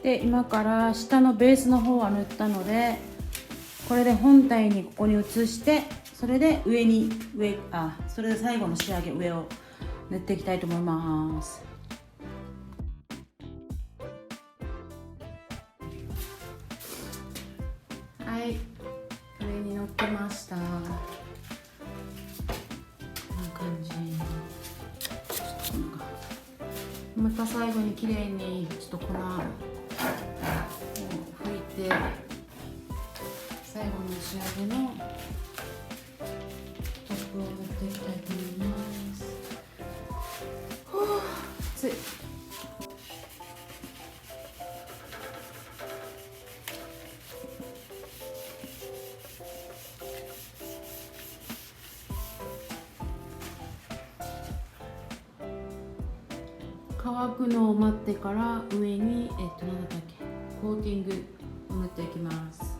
で今から下のベースの方は塗ったので、これで本体にここに移して、それでそれで最後の仕上げ、上を塗っていきたいと思います。はい、上に乗ってました。こんな感じ。また最後にきれいにちょっと粉を拭いて、最後の仕上げのトップを塗っていきたいと思います。暑い。乾くのを待ってから上に何だったっけ、コーティングを塗っていきます。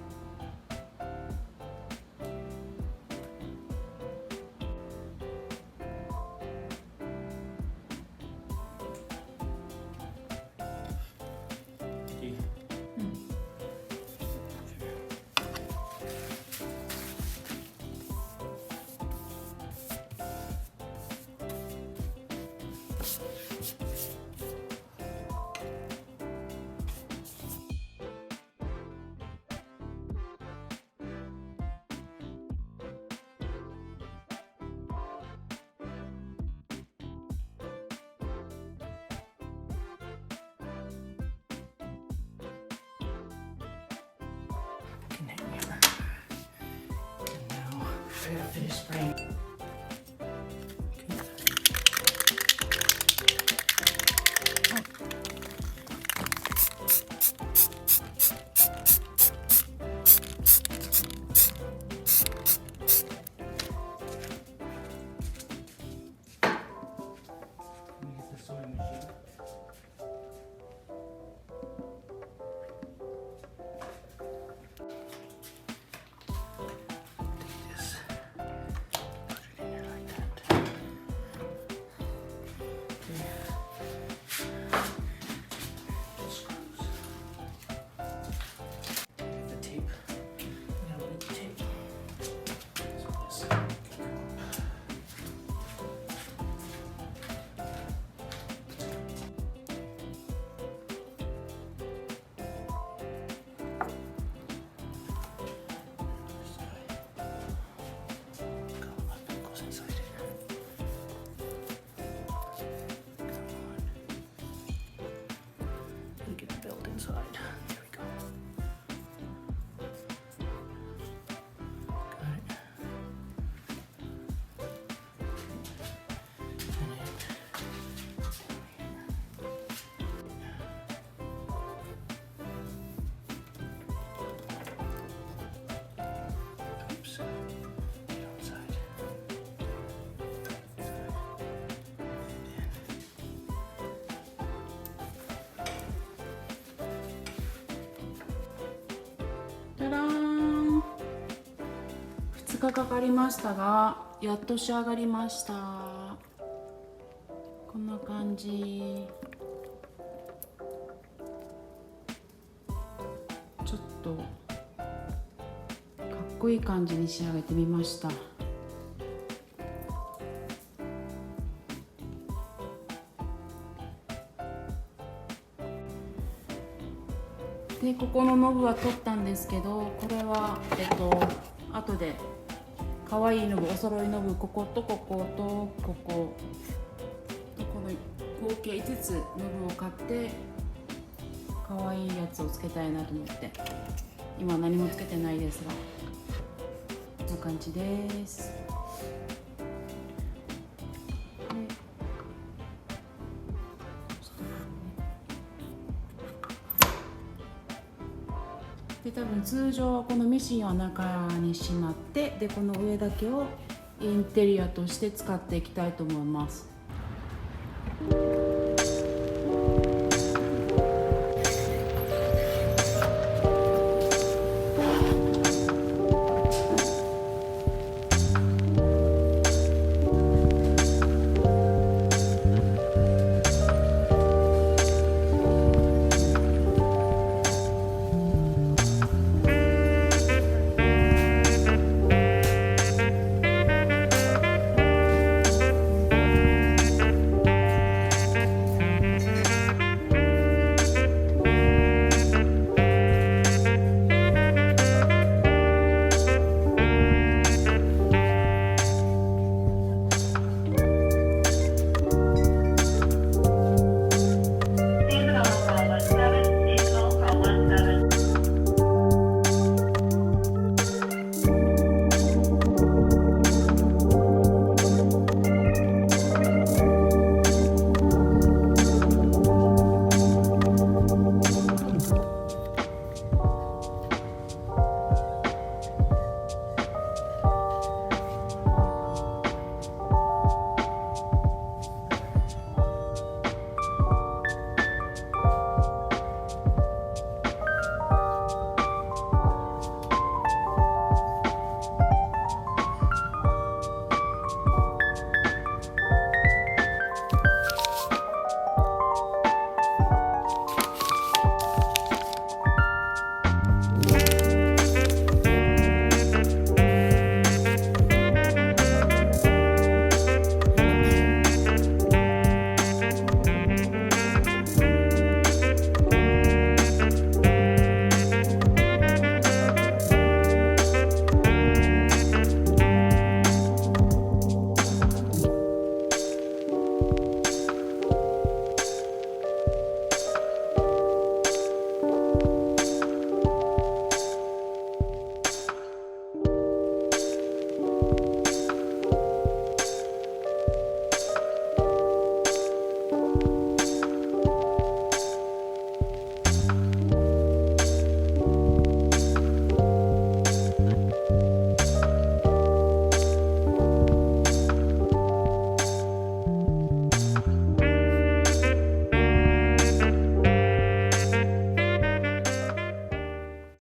Finish spraying.2日かかりましたが、やっと仕上がりました。こんな感じ。ちょっとかっこいい感じに仕上げてみました。で、ここのノブは取ったんですけど、これは後で可愛いノブ、お揃いノブ、こことこことここ、この合計5つノブを買って可愛いやつをつけたいなと思って、今何もつけてないですが、こんな感じです。で、多分通常このミシンは中にしまって、でこの上だけをインテリアとして使っていきたいと思います。